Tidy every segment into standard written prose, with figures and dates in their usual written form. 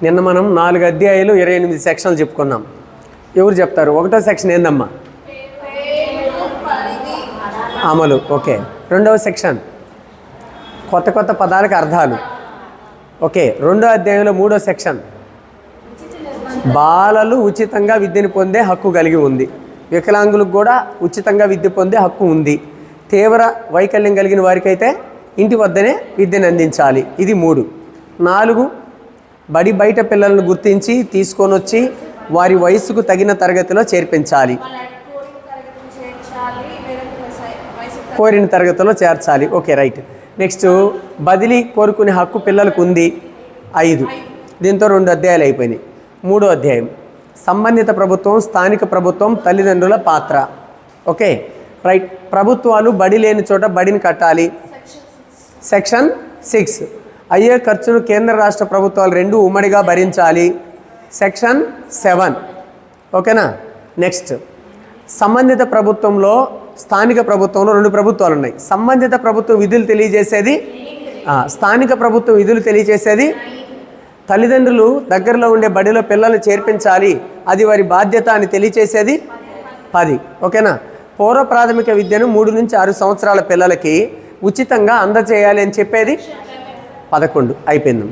నిన్న మనం 4 అధ్యాయాలు 28 సెక్షన్లు చెప్పుకున్నాం. ఎవరు చెప్తారు? 1వ సెక్షన్ ఏందమ్మా? అమలు. ఓకే. 2వ సెక్షన్ కొత్త కొత్త పదాలకు అర్థాలు. ఓకే. 2వ అధ్యాయంలో 3వ సెక్షన్ బాలలు ఉచితంగా విద్యను పొందే హక్కు కలిగి ఉంది. వికలాంగులకు కూడా ఉచితంగా విద్య పొందే హక్కు ఉంది. తీవ్ర వైకల్యం కలిగిన వారికైతే ఇంటి వద్దనే విద్యను అందించాలి. ఇది 3. 4 బడి బయట పిల్లలను గుర్తించి తీసుకొని వచ్చి వారి వయసుకు తగిన తరగతిలో చేర్పించాలి. కోరిన తరగతిలో చేర్చాలి. Okay, right. నెక్స్ట్ బదిలీ కోరుకునే హక్కు పిల్లలకు ఉంది. 5. దీంతో 2 అధ్యాయాలు అయిపోయినాయి. 3వ అధ్యాయం సంబంధిత ప్రభుత్వం, స్థానిక ప్రభుత్వం, తల్లిదండ్రుల పాత్ర. Okay, right. ప్రభుత్వాలు బడి లేని చోట బడిని కట్టాలి. సెక్షన్ 6 అయ్యే ఖర్చును కేంద్ర రాష్ట్ర ప్రభుత్వాలు 2 ఉమ్మడిగా భరించాలి. సెక్షన్ 7. ఓకేనా. నెక్స్ట్ సంబంధిత ప్రభుత్వంలో, స్థానిక ప్రభుత్వంలో 2 ప్రభుత్వాలు ఉన్నాయి. సంబంధిత ప్రభుత్వం విధులు తెలియజేసేది, స్థానిక ప్రభుత్వం విధులు తెలియజేసేది. తల్లిదండ్రులు దగ్గరలో ఉండే బడిలో పిల్లల్ని చేర్పించాలి, అది వారి బాధ్యత అని తెలియచేసేది 10. ఓకేనా. పూర్వ ప్రాథమిక విద్యను 3 నుంచి 6 సంవత్సరాల పిల్లలకి ఉచితంగా అందజేయాలి అని చెప్పేది 11. అయిపోయింది.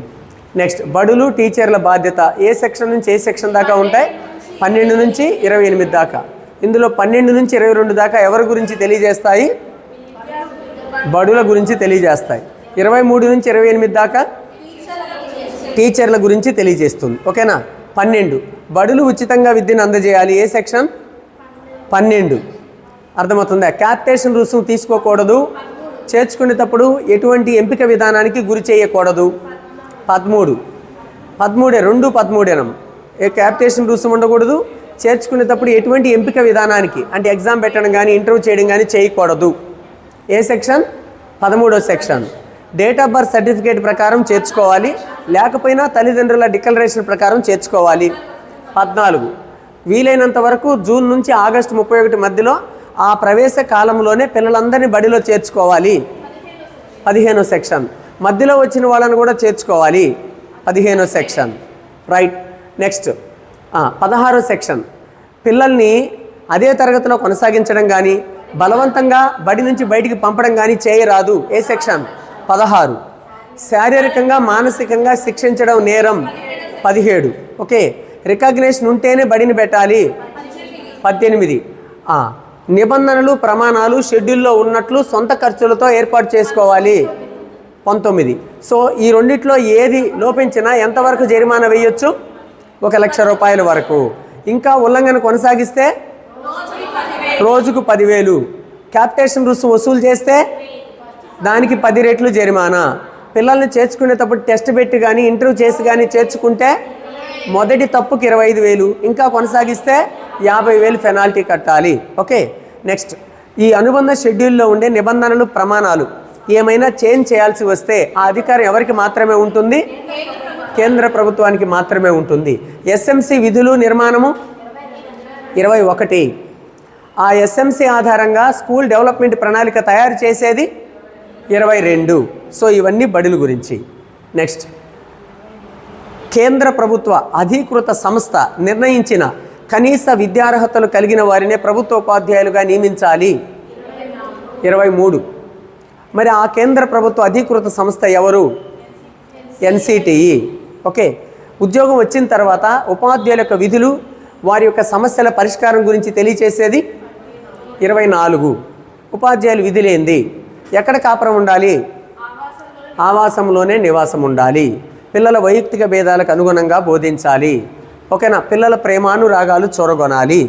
నెక్స్ట్ బడులు టీచర్ల బాధ్యత ఏ సెక్షన్ నుంచి ఏ సెక్షన్ దాకా ఉంటాయి? 12 నుంచి 28 దాకా. ఇందులో 12 నుంచి 22 దాకా ఎవరి గురించి తెలియజేస్తాయి? బడుల గురించి తెలియజేస్తాయి. 23 నుంచి 28 దాకా టీచర్ల గురించి తెలియజేస్తుంది. ఓకేనా. 12 బడులు ఉచితంగా విద్యను అందజేయాలి. ఏ సెక్షన్? 12. అర్థమవుతుందా? క్యాపిటేషన్ రుసుము తీసుకోకూడదు. చేర్చుకునేటప్పుడు ఎటువంటి ఎంపిక విధానానికి గురి చేయకూడదు. 13. 13 ఏ క్యాపిటేషన్ రుసుము ఉండకూడదు. చేర్చుకునేటప్పుడు ఎటువంటి ఎంపిక విధానానికి అంటే ఎగ్జామ్ పెట్టడం కానీ ఇంటర్వ్యూ చేయడం కానీ చేయకూడదు. ఏ సెక్షన్? 13వ section. Date of birth certificate ప్రకారం చేర్చుకోవాలి, లేకపోయినా తల్లిదండ్రుల డిక్లరేషన్ ప్రకారం చేర్చుకోవాలి. 14 వీలైనంత వరకు జూన్ నుంచి ఆగస్టు 31 మధ్యలో ఆ ప్రవేశ కాలంలోనే పిల్లలందరినీ బడిలో చేర్చుకోవాలి. 15వ సెక్షన్. మధ్యలో వచ్చిన వాళ్ళని కూడా చేర్చుకోవాలి. 15వ సెక్షన్. రైట్. నెక్స్ట్ 16వ సెక్షన్. పిల్లల్ని అదే తరగతిలో కొనసాగించడం కానీ బలవంతంగా బడి నుంచి బయటికి పంపడం కానీ చేయరాదు. ఏ సెక్షన్? 16. శారీరకంగా మానసికంగా శిక్షించడం నేరం. 17. ఓకే. రికగ్నేషన్ ఉంటేనే బడిని పెట్టాలి. 18. నిబంధనలు ప్రమాణాలు షెడ్యూల్లో ఉన్నట్లు సొంత ఖర్చులతో ఏర్పాటు చేసుకోవాలి. 19. సో ఈ రెండిట్లో ఏది లోపించినా ఎంతవరకు జరిమానా వేయొచ్చు? 1,00,000 రూపాయల వరకు. ఇంకా ఉల్లంఘన కొనసాగిస్తే రోజుకు 10,000. క్యాపిటేషన్ రుసుము వసూలు చేస్తే దానికి 10 రెట్లు జరిమానా. పిల్లల్ని చేర్చుకునేటప్పుడు టెస్ట్ పెట్టి కానీ ఇంటర్వ్యూ చేసి కానీ చేర్చుకుంటే మొదటి తప్పుకి 25,000, ఇంకా కొనసాగిస్తే 50,000 పెనాల్టీ కట్టాలి. ఓకే. నెక్స్ట్ ఈ అనుబంధ షెడ్యూల్లో ఉండే నిబంధనలు ప్రమాణాలు ఏమైనా చేంజ్ చేయాల్సి వస్తే ఆ అధికారం ఎవరికి మాత్రమే ఉంటుంది? కేంద్ర ప్రభుత్వానికి మాత్రమే ఉంటుంది. ఎస్ఎంసి విధులు నిర్మాణము 21. ఆ ఎస్ఎంసి ఆధారంగా స్కూల్ డెవలప్మెంట్ ప్రణాళిక తయారు చేసేది 22. సో ఇవన్నీ బడుల గురించి. నెక్స్ట్ కేంద్ర ప్రభుత్వ అధీకృత సంస్థ నిర్ణయించిన కనీస విద్యార్హతలు కలిగిన వారినే ప్రభుత్వ ఉపాధ్యాయులుగా నియమించాలి. 23. మరి ఆ కేంద్ర ప్రభుత్వ అధీకృత సంస్థ ఎవరు? ఎన్సిటిఈ. ఓకే. ఉద్యోగం వచ్చిన తర్వాత ఉపాధ్యాయుల యొక్క విధులు, వారి యొక్క సమస్యల పరిష్కారం గురించి తెలియచేసేది 24. ఉపాధ్యాయులు విధులేంది? ఎక్కడ కాపురం ఉండాలి? ఆవాసంలోనే నివాసం ఉండాలి. పిల్లల వైయక్తిక భేదాలకు అనుగుణంగా బోధించాలి. ఓకేనా. పిల్లల ప్రేమానురాగాలు చూరగొనాలి.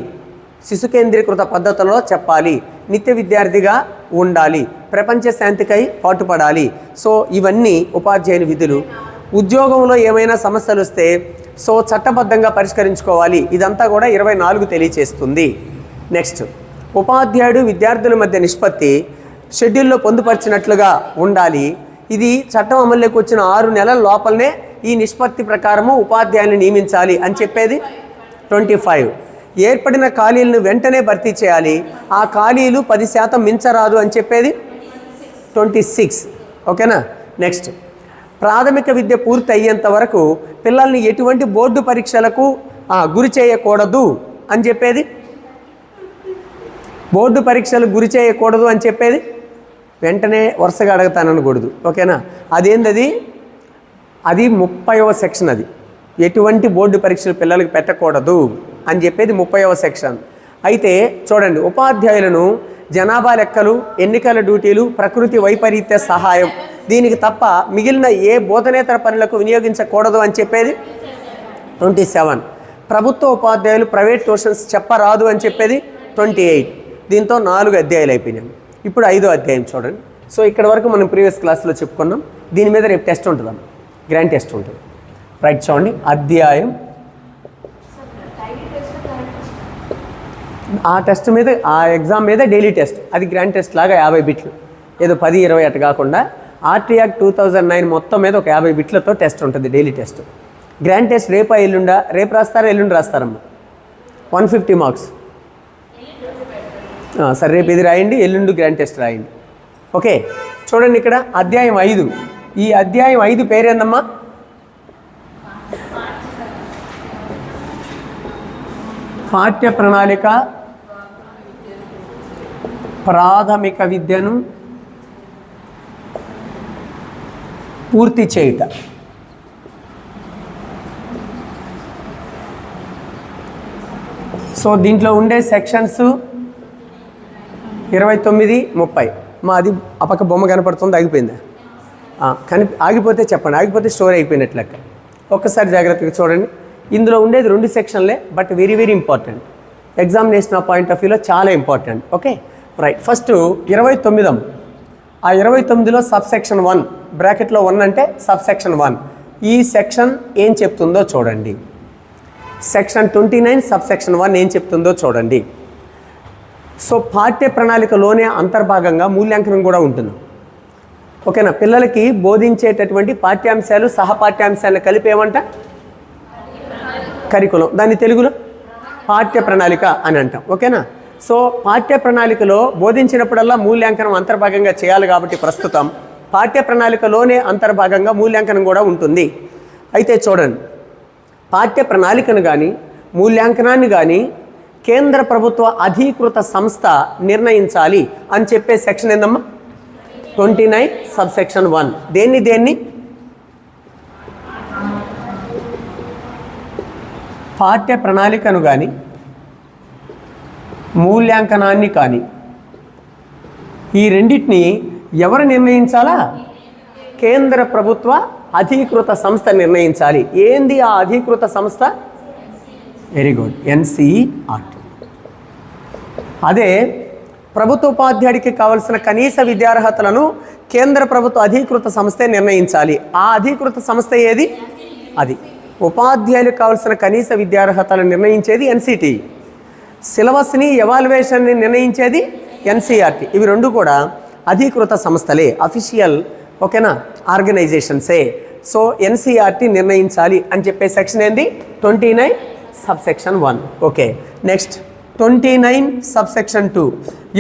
శిశు కేంద్రీకృత పద్ధతుల్లో చెప్పాలి. నిత్య విద్యార్థిగా ఉండాలి. ప్రపంచ శాంతికై పాటుపడాలి. సో ఇవన్నీ ఉపాధ్యాయుని విధులు. ఉద్యోగంలో ఏమైనా సమస్యలు వస్తే సో చట్టబద్ధంగా పరిష్కరించుకోవాలి. ఇదంతా కూడా 24 తెలియచేస్తుంది. నెక్స్ట్ ఉపాధ్యాయుడు విద్యార్థుల మధ్య నిష్పత్తి షెడ్యూల్లో పొందుపరిచినట్లుగా ఉండాలి. ఇది చట్టం అమల్లోకి వచ్చిన 6 నెలల లోపలనే ఈ నిష్పత్తి ప్రకారము ఉపాధ్యాయులను నియమించాలి అని చెప్పేది 25. ఏర్పడిన ఖాళీలను వెంటనే భర్తీ చేయాలి. ఆ ఖాళీలు 10% మించరాదు అని చెప్పేది 26. ఓకేనా. నెక్స్ట్ ప్రాథమిక విద్య పూర్తి అయ్యేంత వరకు పిల్లల్ని ఎటువంటి బోర్డు పరీక్షలకు గురి చేయకూడదు అని చెప్పేది, బోర్డు పరీక్షలకు గురి చేయకూడదు అని చెప్పేది వెంటనే వరుసగా అడుగుతానకూడదు. ఓకేనా? అదేంటది? అది 30వ సెక్షన్. అది ఎటువంటి బోర్డు పరీక్షలు పిల్లలకు పెట్టకూడదు అని చెప్పేది 30వ సెక్షన్. అయితే చూడండి, ఉపాధ్యాయులను జనాభా లెక్కలు, ఎన్నికల డ్యూటీలు, ప్రకృతి వైపరీత్య సహాయం దీనికి తప్ప మిగిలిన ఏ బోధనేతర పనులకు వినియోగించకూడదు అని చెప్పేది 27. ప్రభుత్వ ఉపాధ్యాయులు ప్రైవేట్ ట్యూషన్స్ చెప్పరాదు అని చెప్పేది 28. దీంతో 4 అధ్యాయాలు అయిపోయినాయి. ఇప్పుడు 5వ అధ్యాయం చూడండి. సో ఇక్కడ వరకు మనం ప్రీవియస్ క్లాస్లో చెప్పుకున్నాం. దీని మీద రేపు టెస్ట్ ఉంటుందమ్మా, గ్రాండ్ టెస్ట్ ఉంటుంది. రైట్, చూడండి. అధ్యాయం ఆ టెస్ట్ మీద, ఆ ఎగ్జామ్ మీద డైలీ టెస్ట్, అది గ్రాండ్ టెస్ట్ లాగా 50 బిట్లు, ఏదో 10-20 అటు కాకుండా ఆర్టీ యాక్ట్ 2009 మొత్తం మీద ఒక 50 బిట్లతో టెస్ట్ ఉంటుంది, డైలీ టెస్ట్. గ్రాండ్ టెస్ట్ రేపా ఎల్లుండా? రేపు రాస్తారా ఎల్లుండి రాస్తారమ్మా? 150 మార్క్స్. సరే, రేపు ఇది రాయండి, ఎల్లుండి గ్రాండ్ టెస్ట్ రాయండి. ఓకే, చూడండి ఇక్కడ అధ్యాయం 5. ఈ అధ్యాయం 5 పేరేందమ్మా? పాఠ్య ప్రణాళిక ప్రాథమిక విద్యను పూర్తి చేయుట. సో దీంట్లో ఉండే సెక్షన్స్ 29, 30. అది ఆ పక్క బొమ్మ కనపడుతుంది, ఆగిపోయిందా? కానీ ఆగిపోతే చెప్పండి, ఆగిపోతే స్టోరీ అయిపోయినట్లు లెక్క. ఒక్కసారి జాగ్రత్తగా చూడండి. ఇందులో ఉండేది 2 సెక్షన్లే, but very very important. Examination point of వ్యూలో చాలా ఇంపార్టెంట్. Okay, right. ఫస్ట్ 29. ఆ 29లో సబ్ సెక్షన్ 1, బ్రాకెట్లో 1 అంటే సబ్ సెక్షన్ 1. ఈ సెక్షన్ ఏం చెప్తుందో చూడండి. సెక్షన్ 29 సబ్ సెక్షన్ 1 ఏం చెప్తుందో చూడండి. సో పాఠ్య ప్రణాళికలోనే అంతర్భాగంగా మూల్యాంకనం కూడా ఉంటుంది. ఓకేనా? పిల్లలకి బోధించేటటువంటి పాఠ్యాంశాలు సహపాఠ్యాంశాలను కలిపేమంట కరికులం, దాన్ని తెలుగులో పాఠ్య ప్రణాళిక అని అంటాం. ఓకేనా? సో పాఠ్య ప్రణాళికలో బోధించినప్పుడల్లా మూల్యాంకనం అంతర్భాగంగా చేయాలి కాబట్టి ప్రస్తుతం పాఠ్య ప్రణాళికలోనే అంతర్భాగంగా మూల్యాంకనం కూడా ఉంటుంది. అయితే చూడండి, పాఠ్య ప్రణాళికను కానీ మూల్యాంకనాన్ని కానీ కేంద్ర ప్రభుత్వ అధీకృత సంస్థ నిర్ణయించాలి అని చెప్పే సెక్షన్ ఏందమ్మా? 29 సబ్ సెక్షన్ 1. దేన్ని పాఠ్య ప్రణాళికను కానీ మూల్యాంకనాన్ని కానీ ఈ రెండింటిని ఎవరు నిర్ణయించాలా? కేంద్ర ప్రభుత్వ అధీకృత సంస్థ నిర్ణయించాలి. ఏంది ఆ అధీకృత సంస్థ? Very good, NCERT. అదే ప్రభుత్వ ఉపాధ్యాయుడికి కావలసిన కనీస విద్యార్హతలను కేంద్ర ప్రభుత్వ అధీకృత సంస్థే నిర్ణయించాలి. ఆ అధీకృత సంస్థ ఏది? అది ఉపాధ్యాయులకు కావలసిన కనీస విద్యార్హతలను నిర్ణయించేది NCT. సిలబస్ని, ఎవాల్యుయేషన్ని నిర్ణయించేది NCERT. ఇవి 2 కూడా అధీకృత సంస్థలే, అఫీషియల్. ఓకేనా? ఆర్గనైజేషన్సే. సో NCERT నిర్ణయించాలి అని చెప్పే సెక్షన్ ఏంది? 29 sub section 1. Okay, next 29 sub section 2.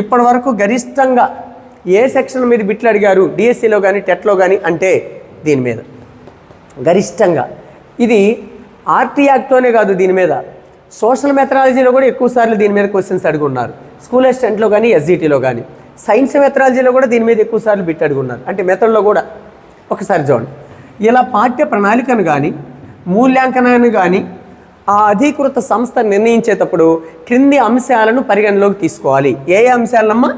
ఇప్పటి వరకు గరిష్టంగా ఏ సెక్షన్ మీద బిట్లు అడిగారు డిఎస్సిలో కానీ టెట్లో కానీ అంటే దీని మీద గరిష్టంగా. ఇది ఆర్టీ యాక్ట్లోనే కాదు, దీని మీద సోషల్ మెథడాలజీలో కూడా ఎక్కువ సార్లు దీని మీద క్వశ్చన్స్ అడుగున్నారు. స్కూల్ అసిస్టెంట్లో కానీ SGTలో కానీ, సైన్స్ మెథడాలజీలో కూడా దీని మీద ఎక్కువ సార్లు బిట్ అడుగున్నారు. అంటే మెథడ్లో కూడా ఒకసారి చూడండి. ఇలా పాఠ్య ప్రణాళికను కానీ మూల్యాంకనాన్ని కానీ ఆ అధీకృత సంస్థ నిర్ణయించేటప్పుడు క్రింది అంశాలను పరిగణలోకి తీసుకోవాలి. ఏ అంశాలమ్మా?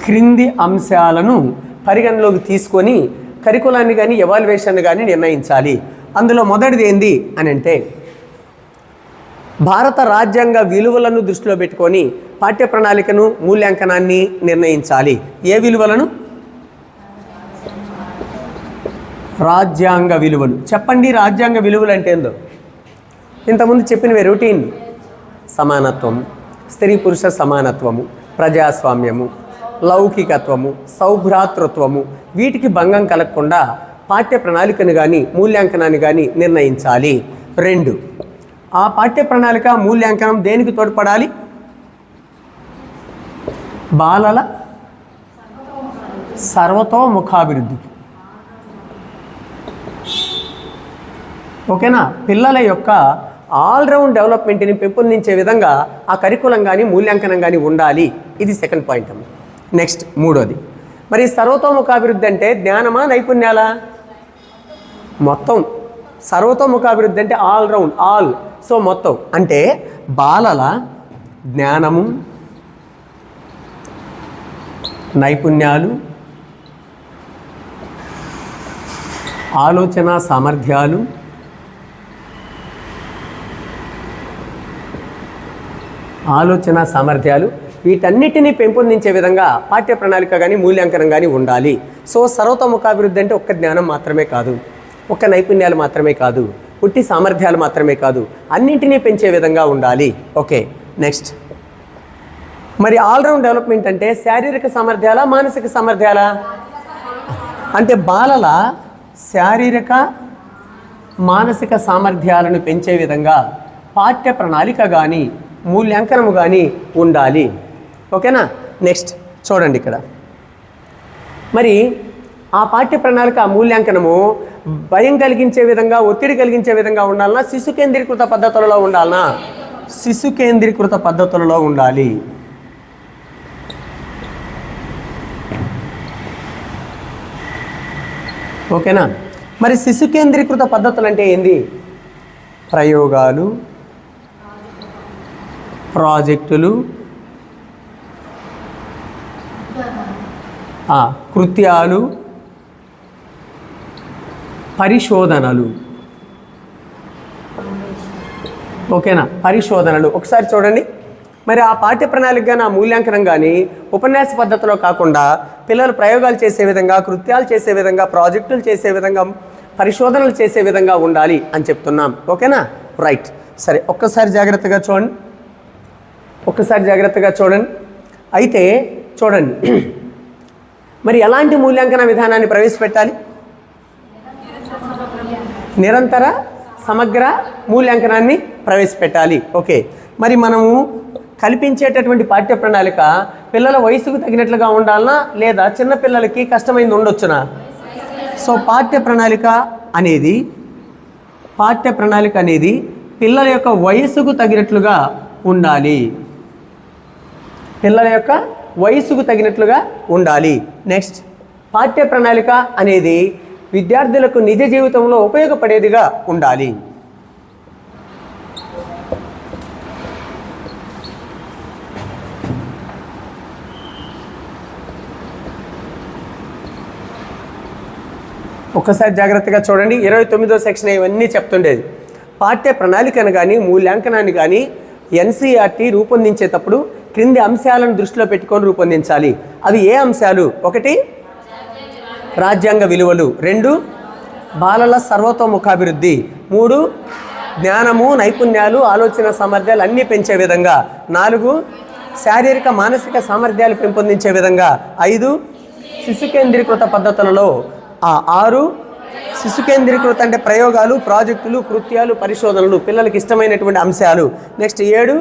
క్రింది అంశాలను పరిగణలోకి తీసుకొని కరికులాన్ని కానీ ఎవాల్యుయేషన్ కానీ నిర్ణయించాలి. అందులో మొదటిది ఏంది అని అంటే, భారత రాజ్యాంగ విలువలను దృష్టిలో పెట్టుకొని పాఠ్య ప్రణాళికను మూల్యాంకనాన్ని నిర్ణయించాలి. ఏ విలువలను? రాజ్యాంగ విలువలు. చెప్పండి, రాజ్యాంగ విలువలు అంటే ఏందో? ఇంతకుముందు చెప్పినవి రొటీన్. సమానత్వం, స్త్రీ పురుష సమానత్వము, ప్రజాస్వామ్యము, లౌకికత్వము, సౌభ్రాతృత్వము, వీటికి భంగం కలగకుండా పాఠ్య ప్రణాళికను కానీ మూల్యాంకనాన్ని కానీ నిర్ణయించాలి. 2, ఆ పాఠ్య ప్రణాళిక మూల్యాంకనం దేనికి తోడ్పడాలి? బాలల సర్వతోముఖాభివృద్ధికి. ఓకేనా? పిల్లల యొక్క ఆల్రౌండ్ డెవలప్మెంట్ని పెంపొందించే విధంగా ఆ కరికులం కానీ మూల్యాంకనం కానీ ఉండాలి. ఇది సెకండ్ పాయింట్ అమ్మ. నెక్స్ట్ మూడోది, మరి సర్వతోముఖాభివృద్ధి అంటే జ్ఞానమా నైపుణ్యాలా? మొత్తం. సర్వతోముఖాభివృద్ధి అంటే ఆల్రౌండ్, ఆల్. సో మొత్తం అంటే బాలల జ్ఞానము, నైపుణ్యాలు, ఆలోచన సామర్థ్యాలు, వీటన్నిటినీ పెంపొందించే విధంగా పాఠ్య ప్రణాళిక కానీ మూల్యాంకనం కానీ ఉండాలి. సో సర్వతోముఖాభివృద్ధి అంటే ఒక్క జ్ఞానం మాత్రమే కాదు, ఒక్క నైపుణ్యాలు మాత్రమే కాదు, పుట్టి సామర్థ్యాలు మాత్రమే కాదు, అన్నింటినీ పెంచే విధంగా ఉండాలి. Okay, next. మరి ఆల్రౌండ్ డెవలప్మెంట్ అంటే శారీరక సామర్థ్యాలా మానసిక సామర్థ్యాలా? అంటే బాలల శారీరక మానసిక సామర్థ్యాలను పెంచే విధంగా పాఠ్య ప్రణాళిక కానీ మూల్యాంకనము కానీ ఉండాలి. ఓకేనా? నెక్స్ట్ చూడండి ఇక్కడ. మరి ఆ పాఠ్య ప్రణాళిక మూల్యాంకనము భయం కలిగించే విధంగా, ఒత్తిడి కలిగించే విధంగా ఉండాలన్నా శిశు కేంద్రీకృత పద్ధతులలో ఉండాలన్నా? శిశు కేంద్రీకృత పద్ధతులలో ఉండాలి. ఓకేనా? మరి శిశు కేంద్రీకృత పద్ధతులు అంటే ఏంది? ప్రయోగాలు, ప్రాజెక్టులు, కృత్యాలు, పరిశోధనలు. ఓకేనా? పరిశోధనలు. ఒకసారి చూడండి. మరి ఆ పాఠ్య ప్రణాళిక కానీ ఆ మూల్యాంకనం కానీ ఉపన్యాస పద్ధతిలో కాకుండా పిల్లలు ప్రయోగాలు చేసే విధంగా, కృత్యాలు చేసే విధంగా, ప్రాజెక్టులు చేసే విధంగా, పరిశోధనలు చేసే విధంగా ఉండాలి అని చెప్తున్నాం. ఓకేనా? రైట్. సరే, ఒక్కసారి జాగ్రత్తగా చూడండి. అయితే చూడండి, మరి ఎలాంటి మూల్యాంకన విధానాన్ని ప్రవేశపెట్టాలి? నిరంతర సమగ్ర మూల్యాంకనాన్ని ప్రవేశపెట్టాలి. ఓకే, మరి మనము కల్పించేటటువంటి పాఠ్య ప్రణాళిక పిల్లల వయసుకు తగినట్లుగా ఉండాలనా లేదా చిన్న పిల్లలకి కష్టమైంది ఉండొచ్చునా? సో పాఠ్య ప్రణాళిక అనేది పిల్లల యొక్క వయసుకు తగినట్లుగా ఉండాలి. నెక్స్ట్, పాఠ్య ప్రణాళిక అనేది విద్యార్థులకు నిజ జీవితంలో ఉపయోగపడేదిగా ఉండాలి. ఒక్కసారి జాగ్రత్తగా చూడండి. 29వ సెక్షన్ ఇవన్నీ చెప్తుండేది. పాఠ్య ప్రణాళికను కానీ మూల్యాంకనాన్ని కానీ ఎన్సీఆర్టీ రూపొందించేటప్పుడు క్రింది అంశాలను దృష్టిలో పెట్టుకొని రూపొందించాలి. అవి ఏ అంశాలు? 1 రాజ్యాంగ విలువలు, 2 బాలల సర్వతోముఖాభివృద్ధి, 3 జ్ఞానము, నైపుణ్యాలు, ఆలోచన సామర్థ్యాలు అన్నీ పెంచే విధంగా, 4 శారీరక మానసిక సామర్థ్యాలు పెంపొందించే విధంగా, 5 శిశు కేంద్రీకృత పద్ధతులలో, 6 శిశు కేంద్రీకృత అంటే ప్రయోగాలు, ప్రాజెక్టులు, కృత్యాలు, పరిశోధనలు, పిల్లలకి ఇష్టమైనటువంటి అంశాలు. నెక్స్ట్ 7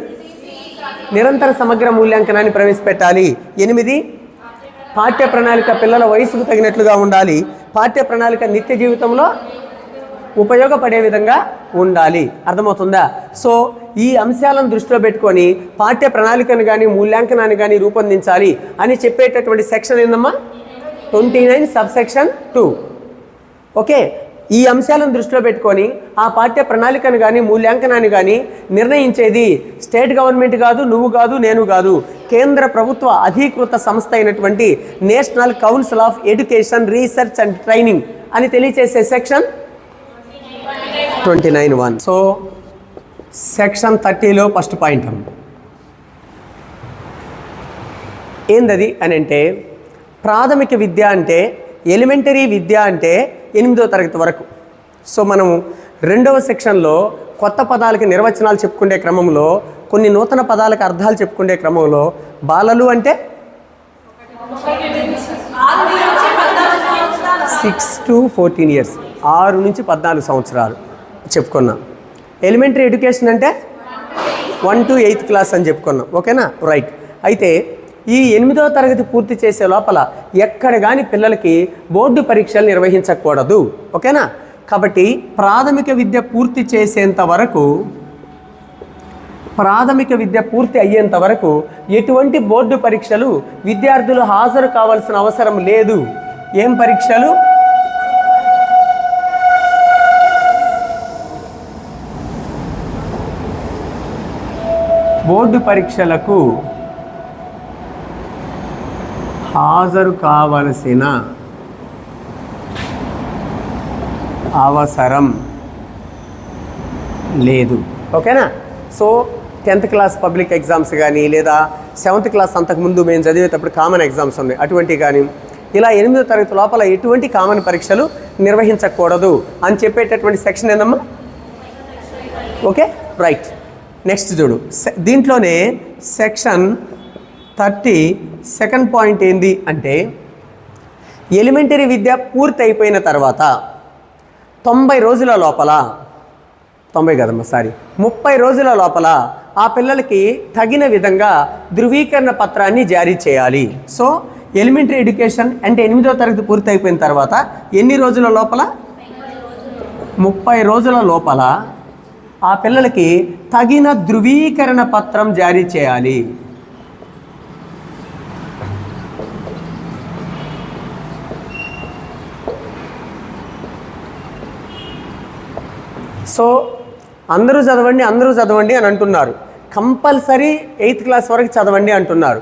నిరంతర సమగ్ర మూల్యాంకనాన్ని ప్రవేశపెట్టాలి. 8 పాఠ్య ప్రణాళిక పిల్లల వయసుకు తగినట్లుగా ఉండాలి. పాఠ్య ప్రణాళిక నిత్య జీవితంలో ఉపయోగపడే విధంగా ఉండాలి. అర్థమవుతుందా? సో ఈ అంశాలను దృష్టిలో పెట్టుకొని పాఠ్య ప్రణాళికను కానీ మూల్యాంకనాన్ని కానీ రూపొందించాలి అని చెప్పేటటువంటి సెక్షన్ ఏందమ్మా? 29 సబ్సెక్షన్ 2. ఓకే, ఈ అంశాలను దృష్టిలో పెట్టుకొని ఆ పాఠ్య ప్రణాళికను కానీ మూల్యాంకనాన్ని కానీ నిర్ణయించేది స్టేట్ గవర్నమెంట్ కాదు, నువ్వు కాదు, నేను కాదు, కేంద్ర ప్రభుత్వ అధీకృత సంస్థ అయినటువంటి national council of education, research and training అని తెలియచేసే సెక్షన్ 29(1). సో సెక్షన్ 30లో ఫస్ట్ పాయింట్ ఏందది అని అంటే, ప్రాథమిక విద్య అంటే, ఎలిమెంటరీ విద్య అంటే 8వ తరగతి వరకు. సో మనము 2వ సెక్షన్లో కొత్త పదాలకి నిర్వచనాలు చెప్పుకునే క్రమంలో, కొన్ని నూతన పదాలకు అర్థాలు చెప్పుకునే క్రమంలో బాలలు అంటే 6 to 14 years, 6 నుంచి 14 సంవత్సరాలు చెప్పుకున్నాం. ఎలిమెంటరీ ఎడ్యుకేషన్ అంటే 1 to 8th క్లాస్ అని చెప్పుకున్నాం. ఓకేనా? రైట్. అయితే ఈ 8వ తరగతి పూర్తి చేసే లోపల ఎక్కడ కానీ పిల్లలకి బోర్డు పరీక్షలు నిర్వహించకూడదు. ఓకేనా? కాబట్టి ప్రాథమిక విద్య పూర్తి చేసేంత వరకు, ప్రాథమిక విద్య పూర్తి అయ్యేంత వరకు ఎటువంటి బోర్డు పరీక్షలు విద్యార్థులు హాజరు కావాల్సిన అవసరం లేదు. ఏం పరీక్షలు? బోర్డు పరీక్షలకు హాజరు కావలసిన అవసరం లేదు. ఓకేనా? So 10th class public exams కానీ లేదా 7th క్లాస్ అంతకుముందు మేము చదివేటప్పుడు కామన్ ఎగ్జామ్స్ ఉన్నాయి, అటువంటివి కానీ ఇలా 8వ తరగతి లోపల ఎటువంటి కామన్ పరీక్షలు నిర్వహించకూడదు అని చెప్పేటటువంటి సెక్షన్ ఏందమ్మా? Okay, right. నెక్స్ట్ చూడు, దీంట్లోనే సెక్షన్ 30 సెకండ్ పాయింట్ ఏంది అంటే, ఎలిమెంటరీ విద్య పూర్తి అయిపోయిన తర్వాత 90 రోజుల లోపల, 90 కదమ్మా సారీ 30 రోజుల లోపల ఆ పిల్లలకి తగిన విధంగా ధృవీకరణ పత్రాన్ని జారీ చేయాలి. సో ఎలిమెంటరీ ఎడ్యుకేషన్ అంటే 8వ తరగతి పూర్తి అయిపోయిన తర్వాత ఎన్ని రోజుల లోపల? 30 రోజుల లోపల ఆ పిల్లలకి తగిన ధృవీకరణ పత్రం జారీ చేయాలి. సో అందరూ చదవండి అని అంటున్నారు. కంపల్సరీ 8th క్లాస్ వరకు చదవండి అంటున్నారు.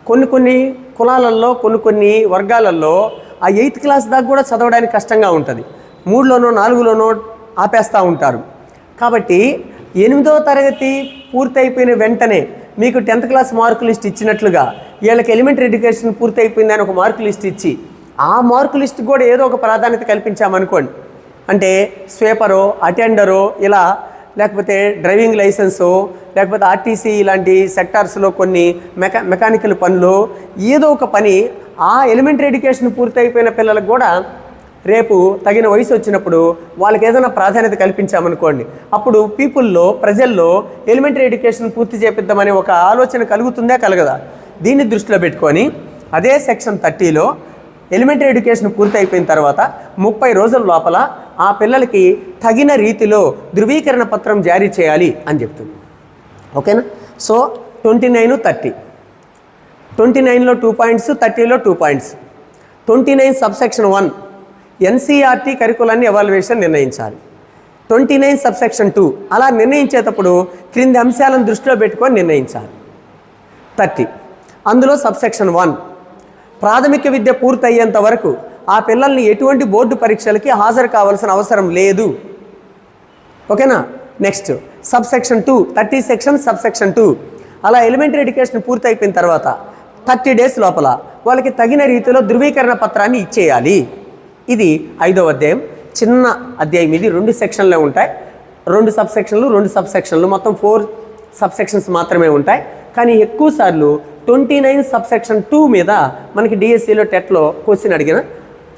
కొన్ని కులాలలో కొన్ని వర్గాలలో ఆ 8th క్లాస్ దాకా కూడా చదవడానికి కష్టంగా ఉంటుంది. 3లోనో 4లోనో ఆపేస్తూ ఉంటారు. కాబట్టి 8వ తరగతి పూర్తయిపోయిన వెంటనే మీకు 10th క్లాస్ మార్కు లిస్ట్ ఇచ్చినట్లుగా వీళ్ళకి ఎలిమెంటరీ ఎడ్యుకేషన్ పూర్తి అయిపోయిందని ఒక మార్కు లిస్ట్ ఇచ్చి ఆ మార్కు లిస్ట్ కూడా ఏదో ఒక ప్రాధాన్యత కల్పించామనుకోండి, అంటే స్వీపరో అటెండరో ఇలా, లేకపోతే డ్రైవింగ్ లైసెన్సో, లేకపోతే ఆర్టీసీ ఇలాంటి సెక్టార్స్లో కొన్ని మెకానికల్ పనులు, ఏదో ఒక పని ఆ ఎలిమెంటరీ ఎడ్యుకేషన్ పూర్తి అయిపోయిన పిల్లలకు కూడా రేపు తగిన వయసు వచ్చినప్పుడు వాళ్ళకి ఏదైనా ప్రాధాన్యత కల్పించామనుకోండి, అప్పుడు ప్రజల్లో ఎలిమెంటరీ ఎడ్యుకేషన్ పూర్తి చేపిద్దామనే ఒక ఆలోచన కలుగుతుందా కలగదా? దీన్ని దృష్టిలో పెట్టుకొని అదే సెక్షన్ 30లో ఎలిమెంటరీ ఎడ్యుకేషన్ పూర్తి అయిపోయిన తర్వాత 30 రోజుల లోపల ఆ పిల్లలకి తగిన రీతిలో ధృవీకరణ పత్రం జారీ చేయాలి అని చెప్తుంది. ఓకేనా? సో 29, 30, 29లో 2 పాయింట్స్, 30లో 2 పాయింట్స్. 29 సబ్సెక్షన్ 1 ఎన్సీఆర్టీ కరికులాన్ని ఎవాల్యుయేషన్ నిర్ణయించాలి. 29 సబ్సెక్షన్ 2 అలా నిర్ణయించేటప్పుడు క్రింది అంశాలను దృష్టిలో పెట్టుకొని నిర్ణయించాలి. 30 అందులో సబ్సెక్షన్ 1 ప్రాథమిక విద్య పూర్తయ్యేంత వరకు ఆ పిల్లల్ని ఎటువంటి బోర్డు పరీక్షలకి హాజరు కావాల్సిన అవసరం లేదు. ఓకేనా? నెక్స్ట్ సబ్సెక్షన్ 2 30 సెక్షన్ సబ్సెక్షన్ 2 అలా ఎలిమెంటరీ ఎడ్యుకేషన్ పూర్తి అయిపోయిన తర్వాత 30 డేస్ లోపల వాళ్ళకి తగిన రీతిలో ధృవీకరణ పత్రాన్ని ఇచ్చేయాలి. ఇది 5వ అధ్యాయం, చిన్న అధ్యాయం. ఇది 2 సెక్షన్లే ఉంటాయి, 2 సబ్సెక్షన్లు 2 సబ్సెక్షన్లు, మొత్తం 4 సబ్సెక్షన్స్ మాత్రమే ఉంటాయి. కానీ ఎక్కువ సార్లు 29 సబ్సెక్షన్ 2 మీద మనకి డిఎస్సిలో టెట్లో క్వశ్చన్ అడిగిన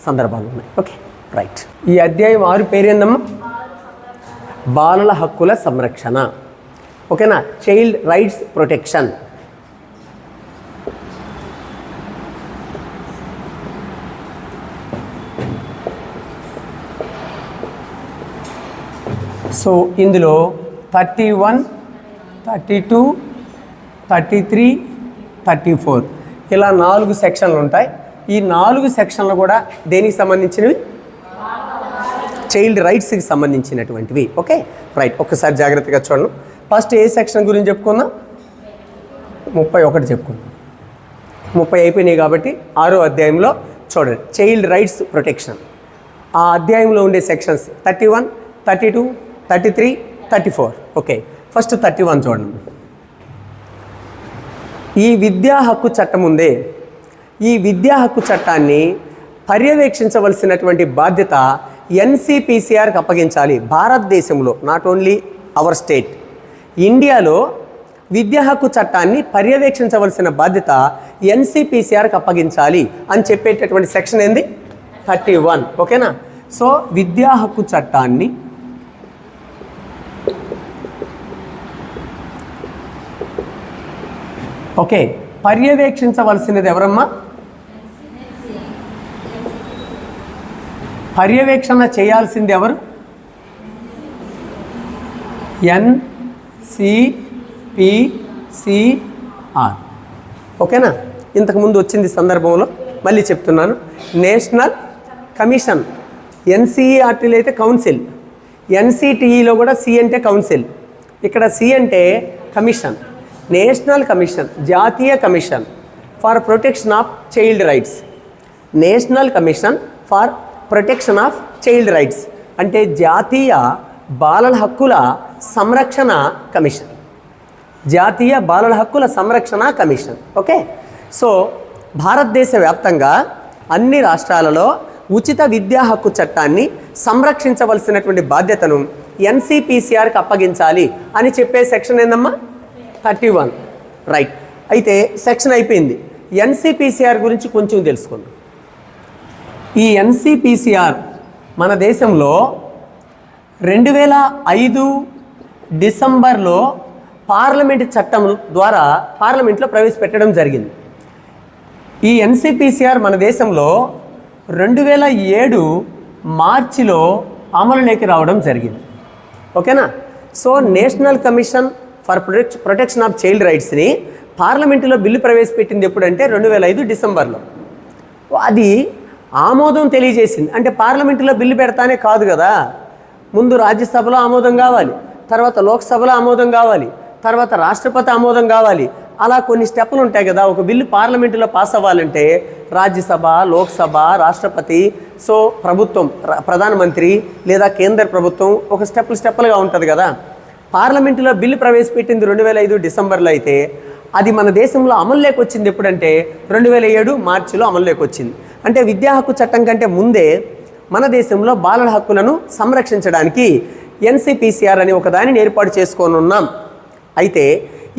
సందర్భాలు ఉన్నాయి. Okay, right. ఈ అధ్యాయం 6 పేరేందమ్మా? బాలల హక్కుల సంరక్షణ. ఓకేనా? Child rights protection. సో ఇందులో 31, 32, 33, 34 ఇలా 4 సెక్షన్లు ఉంటాయి. ఈ 4 సెక్షన్లు కూడా దేనికి సంబంధించినవి? చైల్డ్ రైట్స్కి సంబంధించినటువంటివి. Okay, right. ఒక్కసారి జాగ్రత్తగా చూడండి. ఫస్ట్ ఏ సెక్షన్ గురించి చెప్పుకుందాం? 31 చెప్పుకుందాం. 30 అయిపోయినాయి కాబట్టి 6వ అధ్యాయంలో చూడండి, చైల్డ్ రైట్స్ ప్రొటెక్షన్. ఆ అధ్యాయంలో ఉండే సెక్షన్స్ 31, 32, 33, 34. ఓకే, ఫస్ట్ 31 చూడండి. ఈ విద్యా హక్కు చట్టం ఉందే, ఈ విద్యా హక్కు చట్టాన్ని పర్యవేక్షించవలసినటువంటి బాధ్యత ఎన్సిపిసిఆర్కి అప్పగించాలి. భారతదేశంలో, నాట్ ఓన్లీ అవర్ స్టేట్, ఇండియాలో విద్యా హక్కు చట్టాన్ని పర్యవేక్షించవలసిన బాధ్యత ఎన్సిపిసిఆర్కి అప్పగించాలి అని చెప్పేటటువంటి సెక్షన్ ఏంది? 31. ఓకేనా? సో విద్యా హక్కు చట్టాన్ని పర్యవేక్షించవలసినది ఎవరమ్మా? పర్యవేక్షణ చేయాల్సింది ఎవరు? NCPCR. ఓకేనా? ఇంతకుముందు వచ్చింది సందర్భంలో మళ్ళీ చెప్తున్నాను. National commission. NCERTలో అయితే కౌన్సిల్, NCTEలో కూడా C అంటే కౌన్సిల్, ఇక్కడ C అంటే కమిషన్. నేషనల్ కమిషన్, జాతీయ commission for protection of child rights. National commission for protection of child rights అంటే జాతీయ బాలల హక్కుల సంరక్షణ కమిషన్. జాతీయ బాలల హక్కుల సంరక్షణ కమిషన్. ఓకే. సో భారతదేశ వ్యాప్తంగా అన్ని రాష్ట్రాలలో ఉచిత విద్యా హక్కు చట్టాన్ని సంరక్షించవలసినటువంటి బాధ్యతను NCPCRకి అప్పగించాలి అని చెప్పే సెక్షన్ ఏందమ్మా? 31. రైట్. అయితే సెక్షన్ అయిపోయింది. NCPCR గురించి కొంచెం తెలుసుకుందాం. ఈ NCPCR మన దేశంలో 2005 డిసెంబర్లో పార్లమెంట్ చట్టం ద్వారా పార్లమెంట్లో ప్రవేశపెట్టడం జరిగింది. ఈ NCPCR మన దేశంలో 2007 మార్చిలో అమలులోకి రావడం జరిగింది. ఓకేనా? So national commission for protection of child రైట్స్ని పార్లమెంటులో బిల్లు ప్రవేశపెట్టింది ఎప్పుడంటే 2005 డిసెంబర్లో. అది ఆమోదం తెలియజేసింది. అంటే పార్లమెంటులో బిల్లు పెడతానే కాదు కదా, ముందు రాజ్యసభలో ఆమోదం కావాలి, తర్వాత లోక్సభలో ఆమోదం కావాలి, తర్వాత రాష్ట్రపతి ఆమోదం కావాలి. అలా కొన్ని స్టెప్పులు ఉంటాయి కదా. ఒక బిల్లు పార్లమెంటులో పాస్ అవ్వాలంటే రాజ్యసభ, లోక్సభ, రాష్ట్రపతి, సో ప్రభుత్వం, ప్రధానమంత్రి లేదా కేంద్ర ప్రభుత్వం ఒక స్టెప్పులుగా ఉంటుంది కదా. పార్లమెంటులో బిల్లు ప్రవేశపెట్టింది 2005 డిసెంబర్లో అయితే అది మన దేశంలో అమల్లోకి వచ్చింది ఎప్పుడంటే 2007 మార్చిలో అమల్లోకి వచ్చింది. అంటే విద్యా హక్కు చట్టం కంటే ముందే మన దేశంలో బాలల హక్కులను సంరక్షించడానికి NCPCR అని ఒక దానిని ఏర్పాటు చేసుకొని ఉన్నాం. అయితే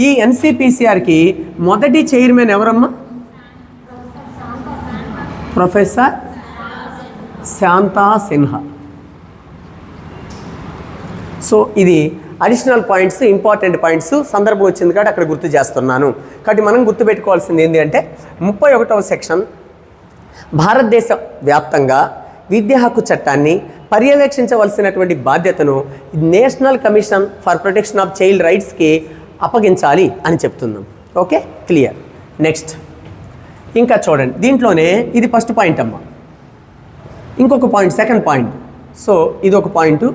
ఈ NCPCRకి మొదటి చైర్మన్ ఎవరమ్మా? ప్రొఫెసర్ శాంతా సిన్హా. సో ఇది అడిషనల్ పాయింట్స్, ఇంపార్టెంట్ పాయింట్స్ సందర్భం వచ్చింది కాబట్టి అక్కడ గుర్తు చేస్తున్నాను. కాబట్టి మనం గుర్తుపెట్టుకోవాల్సింది ఏంటి అంటే 31వ సెక్షన్ భారతదేశ వ్యాప్తంగా విద్యా హక్కు చట్టాన్ని పర్యవేక్షించవలసినటువంటి బాధ్యతను national commission for protection of child రైట్స్కి అప్పగించాలి అని చెప్తున్నాం. Okay, clear. నెక్స్ట్ ఇంకా చూడండి, దీంట్లోనే ఇది ఫస్ట్ పాయింట్ అమ్మ. ఇంకొక పాయింట్, సెకండ్ పాయింట్. సో ఇది ఒక పాయింట్.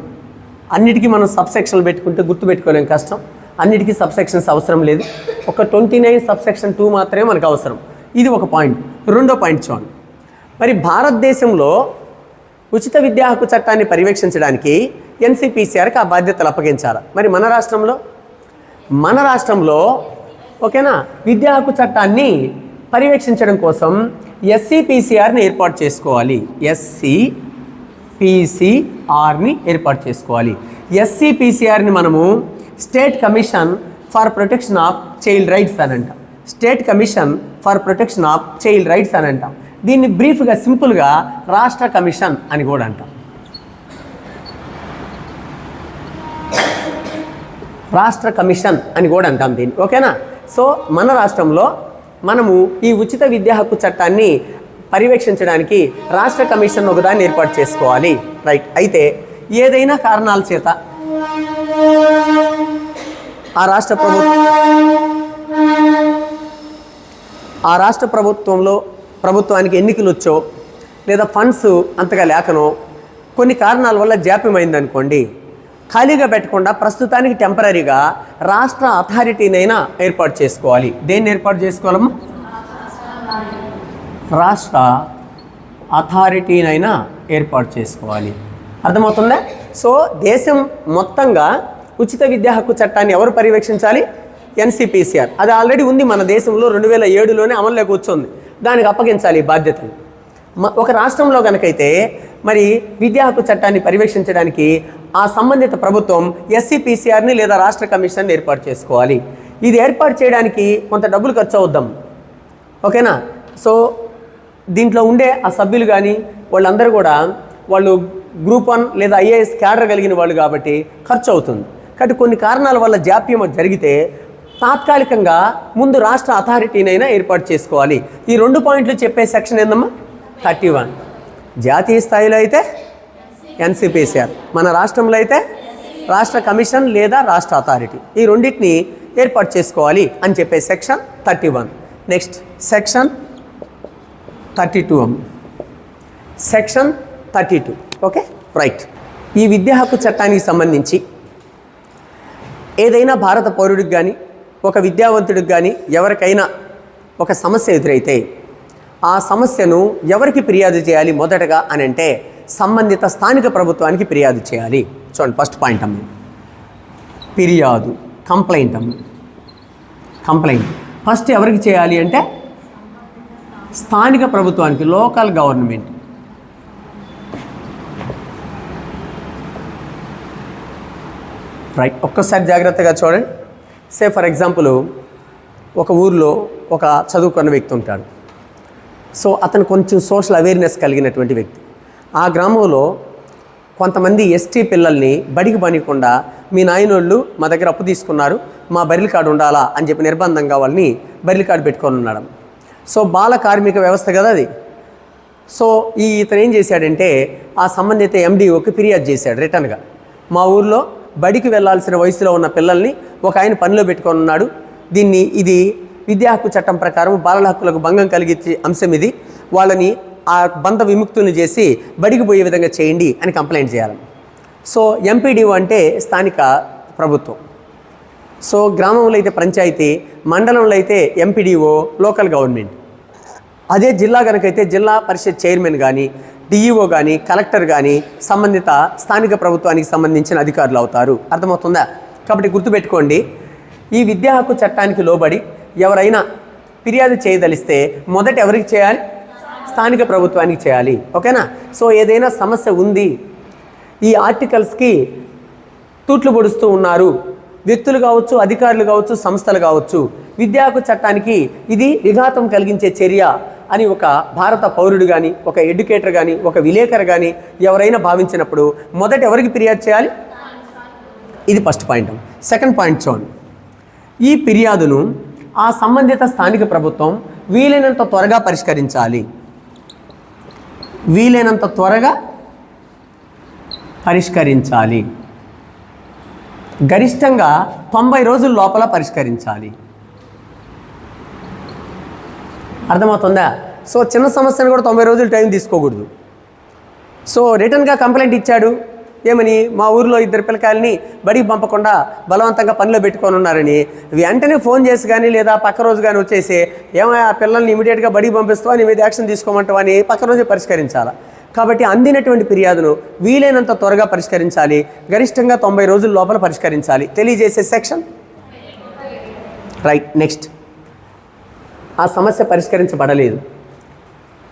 అన్నిటికీ మనం సబ్సెక్షన్లు పెట్టుకుంటే గుర్తుపెట్టుకోలేం, కష్టం. అన్నిటికీ సబ్సెక్షన్స్ అవసరం లేదు. ఒక 29 సబ్సెక్షన్ 2 మాత్రమే మనకు అవసరం. ఇది ఒక పాయింట్. రెండో పాయింట్ చూడండి. మరి భారతదేశంలో ఉచిత విద్యా హక్కు చట్టాన్ని పర్యవేక్షించడానికి NCPCRకి ఆ బాధ్యతలు అప్పగించాలి. మరి మన రాష్ట్రంలో ఓకేనా విద్యా హక్కు చట్టాన్ని పర్యవేక్షించడం కోసం SCPCRని ఏర్పాటు చేసుకోవాలి. SCPCRని ఏర్పాటు చేసుకోవాలి. SCPCRని మనము state commission for protection of child rights అని అంటాం. State commission for protection of child rights అని అంటాం. దీన్ని బ్రీఫ్గా సింపుల్గా రాష్ట్ర కమిషన్ అని కూడా అంటాం. రాష్ట్ర కమిషన్ అని కూడా అంటాం దీన్ని. ఓకేనా? సో మన రాష్ట్రంలో మనము ఈ ఉచిత విద్యా హక్కు చట్టాన్ని పర్యవేక్షించడానికి రాష్ట్ర కమిషన్ ఒకదాన్ని ఏర్పాటు చేసుకోవాలి. రైట్. అయితే ఏదైనా కారణాల చేత ఆ రాష్ట్ర ప్రభుత్వానికి ఎన్నికలు వచ్చో లేదా ఫండ్స్ అంతగా లేకనో కొన్ని కారణాల వల్ల జాప్యమైందనుకోండి, ఖాళీగా పెట్టకుండా ప్రస్తుతానికి టెంపరీగా రాష్ట్ర అథారిటీనైనా ఏర్పాటు చేసుకోవాలి. దేన్ని ఏర్పాటు చేసుకోవాలమ్మా? రాష్ట్ర అథారిటీనైనా ఏర్పాటు చేసుకోవాలి. అర్థమవుతుందా? సో దేశం మొత్తంగా ఉచిత విద్యా హక్కు చట్టాన్ని ఎవరు పర్యవేక్షించాలి? NCPCR. అది ఆల్రెడీ ఉంది మన దేశంలో, 2007లోనే అమల్లోకి వచ్చింది. దానికి అప్పగించాలి ఈ బాధ్యతను. ఒక రాష్ట్రంలో కనుకైతే మరి విద్యా హక్కు చట్టాన్ని పర్యవేక్షించడానికి ఆ సంబంధిత ప్రభుత్వం SCPCRని లేదా రాష్ట్ర కమిషన్ని ఏర్పాటు చేసుకోవాలి. ఇది ఏర్పాటు చేయడానికి కొంత డబ్బులు ఖర్చు అవుద్దాం. ఓకేనా? సో దీంట్లో ఉండే ఆ సభ్యులు కానీ వాళ్ళందరూ కూడా వాళ్ళు గ్రూప్ 1 లేదా IAS క్యాడర్ కలిగిన వాళ్ళు కాబట్టి ఖర్చు అవుతుంది. కాబట్టి కొన్ని కారణాల వల్ల జాప్యం జరిగితే తాత్కాలికంగా ముందు రాష్ట్ర అథారిటీనైనా ఏర్పాటు చేసుకోవాలి. ఈ 2 పాయింట్లు చెప్పే సెక్షన్ ఏందమ్మా? 31. జాతీయ స్థాయిలో అయితే ఎన్సిపిసిఆర్, మన రాష్ట్రంలో అయితే రాష్ట్ర కమిషన్ లేదా రాష్ట్ర అథారిటీ, ఈ రెండింటిని ఏర్పాటు చేసుకోవాలి అని చెప్పే సెక్షన్ 31. నెక్స్ట్ సెక్షన్ 32 అమ్మ. సెక్షన్ 32. Okay, right. ఈ విద్యా హక్కు చట్టానికి సంబంధించి ఏదైనా భారత పౌరుడికి కానీ ఒక విద్యావంతుడికి కానీ ఎవరికైనా ఒక సమస్య ఎదురైతే ఆ సమస్యను ఎవరికి ఫిర్యాదు చేయాలి మొదటగా అని అంటే సంబంధిత స్థానిక ప్రభుత్వానికి ఫిర్యాదు చేయాలి. చూడండి, ఫస్ట్ పాయింట్ అమ్మ, ఫిర్యాదు, కంప్లైంట్ అమ్మ. కంప్లైంట్ ఫస్ట్ ఎవరికి చేయాలి అంటే స్థానిక ప్రభుత్వానికి, లోకల్ గవర్నమెంట్. రైట్, ఒక్కసారి జాగ్రత్తగా చూడండి. సే ఫర్ ఎగ్జాంపుల్, ఒక ఊర్లో ఒక చదువుకున్న వ్యక్తి ఉంటాడు. సో అతను కొంచెం సోషల్ అవేర్నెస్ కలిగినటువంటి వ్యక్తి. ఆ గ్రామంలో కొంతమంది ఎస్టీ పిల్లల్ని బడికి పనికుండా మీ నాయనోళ్ళు మా దగ్గర అప్పు తీసుకున్నారు, మా బర్రెల కార్డు ఉండాలా అని చెప్పి నిర్బంధంగా వాళ్ళని బర్రెల కార్డు పెట్టుకొని ఉన్నాడు. సో బాల కార్మిక వ్యవస్థ కదా అది. సో ఇతను ఏం చేశాడంటే ఆ సంబంధిత ఎండిఓకి ఫిర్యాదు చేశాడు రిటర్న్గా. మా ఊర్లో బడికి వెళ్ళాల్సిన వయసులో ఉన్న పిల్లల్ని ఒక ఆయన పనిలో పెట్టుకొని ఉన్నాడు. ఇది విద్యా హక్కు చట్టం ప్రకారం బాలల హక్కులకు భంగం కలిగించే అంశం ఇది. వాళ్ళని ఆ బంధ విముక్తుల్ని చేసి బడికి పోయే విధంగా చేయండి అని కంప్లైంట్ చేయాలి. సో ఎంపీడీఓ అంటే స్థానిక ప్రభుత్వం. సో గ్రామంలో అయితే పంచాయతీ, మండలంలో అయితే ఎంపీడీఓ లోకల్ గవర్నమెంట్. అదే జిల్లా కనుకైతే జిల్లా పరిషత్ చైర్మన్ కానీ, డిఈఓ కానీ, కలెక్టర్ కానీ సంబంధిత స్థానిక ప్రభుత్వానికి సంబంధించిన అధికారులు అవుతారు. అర్థమవుతుందా? కాబట్టి గుర్తుపెట్టుకోండి, ఈ విద్యా హక్కు చట్టానికి లోబడి ఎవరైనా ఫిర్యాదు చేయదలిస్తే మొదట ఎవరికి చేయాలి? స్థానిక ప్రభుత్వానికి చేయాలి. ఓకేనా? సో ఏదైనా సమస్య ఉంది, ఈ ఆర్టికల్స్కి తూట్లు పొడుస్తూ ఉన్నారు వ్యక్తులు కావచ్చు, అధికారులు కావచ్చు, సంస్థలు కావచ్చు, విద్యా హక్కు చట్టానికి ఇది విఘాతం కలిగించే చర్య అని ఒక భారత పౌరుడు కానీ, ఒక ఎడ్యుకేటర్ కానీ, ఒక విలేకరు కానీ ఎవరైనా భావించినప్పుడు మొదట ఎవరికి ఫిర్యాదు చేయాలి? ఇది ఫస్ట్ పాయింట్. సెకండ్ పాయింట్ చూడండి, ఈ ఫిర్యాదును ఆ సంబంధిత స్థానిక ప్రభుత్వం వీలైనంత త్వరగా పరిష్కరించాలి. వీలైనంత త్వరగా పరిష్కరించాలి. గరిష్టంగా 90 రోజుల లోపల పరిష్కరించాలి. అర్థమవుతుందా? సో చిన్న సమస్యను కూడా 90 రోజులు టైం తీసుకోకూడదు. సో రిటర్న్గా కంప్లైంట్ ఇచ్చాడు, ఏమని, మా ఊరిలో 2 పిల్లకాయలని బడికి పంపకుండా బలవంతంగా పనిలో పెట్టుకొని ఉన్నారని వెంటనే ఫోన్ చేసి కానీ లేదా పక్క రోజు కానీ వచ్చేసి ఏమయ్యా ఆ పిల్లల్ని ఇమీడియట్గా బడికి పంపిస్తావా, నీ మీద యాక్షన్ తీసుకోమంటావా అని పక్క రోజే పరిష్కరించాలి. కాబట్టి అందినటువంటి ఫిర్యాదును వీలైనంత త్వరగా పరిష్కరించాలి. గరిష్టంగా 90 రోజుల లోపల పరిష్కరించాలి తెలియజేసే సెక్షన్. రైట్, నెక్స్ట్, ఆ సమస్య పరిష్కరించబడలేదు,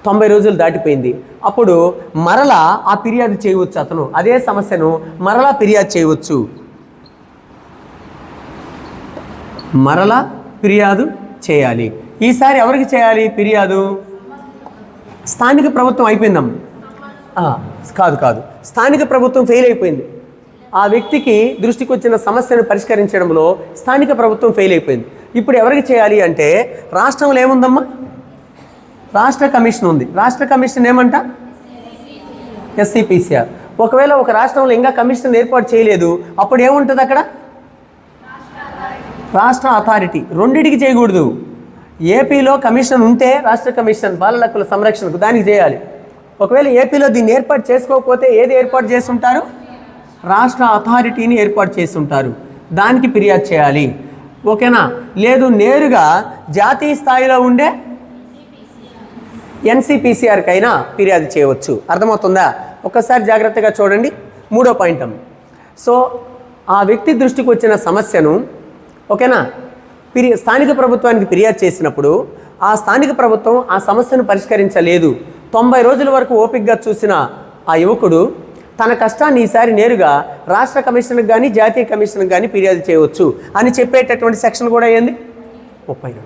90 రోజులు దాటిపోయింది. అప్పుడు మరలా ఆ ఫిర్యాదు చేయవచ్చు. అతను అదే సమస్యను మరలా ఫిర్యాదు చేయవచ్చు. మరలా ఫిర్యాదు చేయాలి. ఈసారి ఎవరికి చేయాలి ఫిర్యాదు? స్థానిక ప్రభుత్వం అయిపోయిందమ్మ. కాదు, స్థానిక ప్రభుత్వం ఫెయిల్ అయిపోయింది. ఆ వ్యక్తికి దృష్టికి వచ్చిన సమస్యను పరిష్కరించడంలో స్థానిక ప్రభుత్వం ఫెయిల్ అయిపోయింది. ఇప్పుడు ఎవరికి చేయాలి అంటే రాష్ట్రంలో ఏముందమ్మా? రాష్ట్ర కమిషన్ ఉంది. రాష్ట్ర కమిషన్ ఏమంట? ఎస్సీపీసీఆర్. ఒకవేళ ఒక రాష్ట్రంలో ఇంకా కమిషన్ ఏర్పాటు చేయలేదు, అప్పుడు ఏముంటుంది అక్కడ? రాష్ట్ర అథారిటీ. రెండిటికి చేయకూడదు. ఏపీలో కమిషన్ ఉంటే రాష్ట్ర కమిషన్ బాలల హక్కుల సంరక్షణకు దానికి చేయాలి. ఒకవేళ ఏపీలో దీన్ని ఏర్పాటు చేసుకోకపోతే ఏది ఏర్పాటు చేస్తుంటారు? రాష్ట్ర అథారిటీని ఏర్పాటు చేస్తుంటారు, దానికి ఫిర్యాదు చేయాలి. ఓకేనా? లేదు, నేరుగా జాతీయ స్థాయిలో ఉండే ఎన్సిపిసిఆర్కైనా ఫిర్యాదు చేయవచ్చు. అర్థమవుతుందా? ఒక్కసారి జాగ్రత్తగా చూడండి. 3వ పాయింట్. సో ఆ వ్యక్తి దృష్టికి వచ్చిన సమస్యను, ఓకేనా, స్థానిక ప్రభుత్వానికి ఫిర్యాదు చేసినప్పుడు ఆ స్థానిక ప్రభుత్వం ఆ సమస్యను పరిష్కరించలేదు, 90 రోజుల వరకు ఓపికగా చూసిన ఆ యువకుడు తన కష్టాన్ని ఈసారి నేరుగా రాష్ట్ర కమిషన్కి కానీ జాతీయ కమిషన్కి కానీ ఫిర్యాదు చేయవచ్చు అని చెప్పేటటువంటి సెక్షన్ కూడా ఏంది? 32.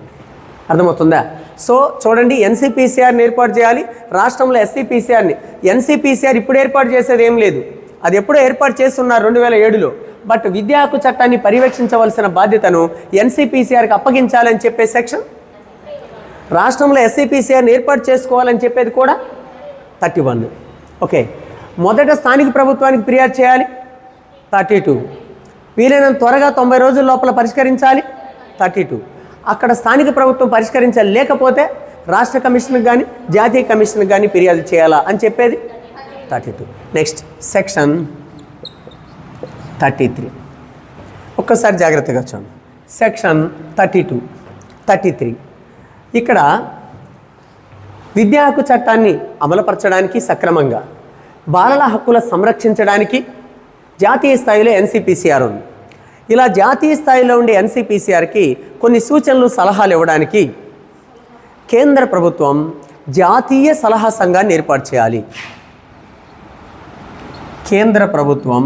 అర్థమవుతుందా? సో చూడండి, ఎన్సిపిసిఆర్ని ఏర్పాటు చేయాలి, రాష్ట్రంలో ఎస్సీపీసీఆర్ని. ఎన్సిపిసిఆర్ ఇప్పుడు ఏర్పాటు చేసేది ఏం లేదు, అది ఎప్పుడో ఏర్పాటు చేస్తున్నారు 2007లో. బట్ విద్యా హక్కు చట్టాన్ని పర్యవేక్షించవలసిన బాధ్యతను ఎన్సిపిసిఆర్కి అప్పగించాలని చెప్పే సెక్షన్, రాష్ట్రంలో ఎస్సిపిసిఆర్ని ఏర్పాటు చేసుకోవాలని చెప్పేది కూడా 31. ఓకే, మొదట స్థానిక ప్రభుత్వానికి ఫిర్యాదు చేయాలి 32. వీలైనంత త్వరగా 90 రోజుల లోపల పరిష్కరించాలి 32. అక్కడ స్థానిక ప్రభుత్వం పరిష్కరించలేకపోతే రాష్ట్ర కమిషన్కి కానీ జాతీయ కమిషన్కి కానీ ఫిర్యాదు చేయాలా అని చెప్పేది 32. Next section 33. ఒక్కసారి జాగ్రత్తగా చూడండి. సెక్షన్ 32, 33 ఇక్కడ విద్యా హక్కు చట్టాన్ని అమలుపరచడానికి, సక్రమంగా బాలల హక్కుల సంరక్షించడానికి జాతీయ స్థాయిలో ఎన్సిపిసిఆర్ ఉంది. ఇలా జాతీయ స్థాయిలో ఉండే ఎన్సిపిసిఆర్కి కొన్ని సూచనలు, సలహాలు ఇవ్వడానికి కేంద్ర ప్రభుత్వం జాతీయ సలహా సంఘాన్ని ఏర్పాటు చేయాలి. కేంద్ర ప్రభుత్వం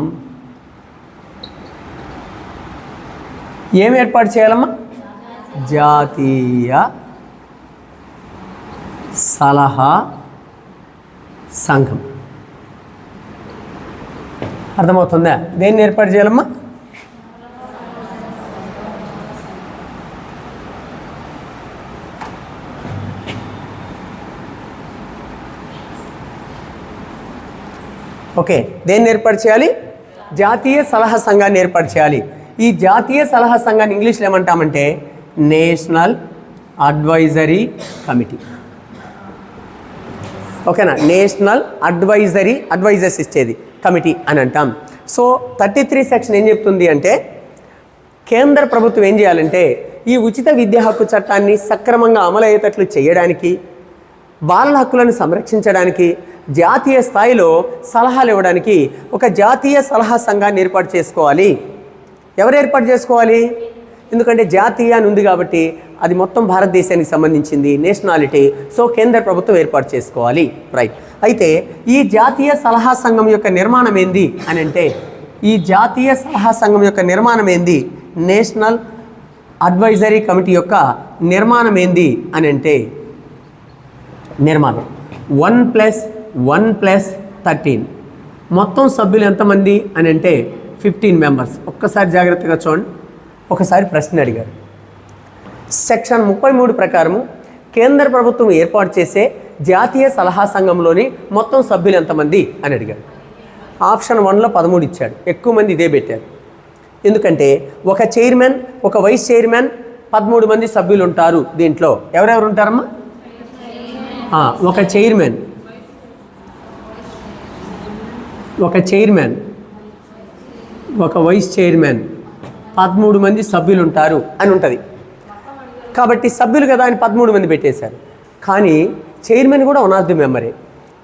ఏం ఏర్పాటు చేయాలమ్మా? జాతీయ సలహా సంఘం. అర్థమవుతుందా? దేన్ని ఏర్పాటు చేయాలమ్మా? ఓకే, దేన్ని ఏర్పాటు చేయాలి? జాతీయ సలహా సంఘాన్ని ఏర్పాటు చేయాలి. ఈ జాతీయ సలహా సంఘాన్ని ఇంగ్లీష్లో ఏమంటామంటే నేషనల్ అడ్వైజరీ కమిటీ. ఓకేనా? నేషనల్ అడ్వైజర్స్ ఇచ్చేది కమిటీ అని అంటాం. సో 33 సెక్షన్ ఏం చెప్తుంది అంటే, కేంద్ర ప్రభుత్వం ఏం చేయాలంటే ఈ ఉచిత విద్యా హక్కు చట్టాన్ని సక్రమంగా అమలయ్యేటట్లు చేయడానికి, బాలల హక్కులను సంరక్షించడానికి, జాతీయ స్థాయిలో సలహాలు ఇవ్వడానికి ఒక జాతీయ సలహా సంఘాన్ని ఏర్పాటు చేసుకోవాలి. ఎవరు ఏర్పాటు చేసుకోవాలి? ఎందుకంటే జాతీయ అని ఉంది కాబట్టి అది మొత్తం భారతదేశానికి సంబంధించింది, నేషనాలిటీ. సో కేంద్ర ప్రభుత్వం ఏర్పాటు చేసుకోవాలి. రైట్. అయితే ఈ జాతీయ సలహా సంఘం యొక్క నిర్మాణం ఏంది అని అంటే, ఈ జాతీయ సలహా సంఘం యొక్క నిర్మాణం ఏంది, నేషనల్ అడ్వైజరీ కమిటీ యొక్క నిర్మాణం ఏంది అని అంటే, నిర్మాణం 1+1+13 మొత్తం సభ్యులు ఎంతమంది అని అంటే 15 మెంబర్స్. ఒక్కసారి జాగ్రత్తగా చూడండి. ఒకసారి ప్రశ్న అడిగారు. సెక్షన్ 33 ప్రకారము కేంద్ర ప్రభుత్వం ఏర్పాటు చేసే జాతీయ సలహా సంఘంలోని మొత్తం సభ్యులు ఎంతమంది అని అడిగాడు. ఆప్షన్ 1లో 13 ఇచ్చాడు. ఎక్కువ మంది ఇదే పెట్టారు. ఎందుకంటే ఒక చైర్మన్, ఒక వైస్ చైర్మన్, 13 మంది సభ్యులు ఉంటారు. దీంట్లో ఎవరెవరు ఉంటారమ్మా? ఒక చైర్మన్, ఒక వైస్ చైర్మన్, 13 మంది సభ్యులు ఉంటారు అని ఉంటుంది. కాబట్టి సభ్యులు కదా అని 13 మంది పెట్టేశారు. కానీ చైర్మన్ కూడా 1 ఆఫ్ ది మెంబరే,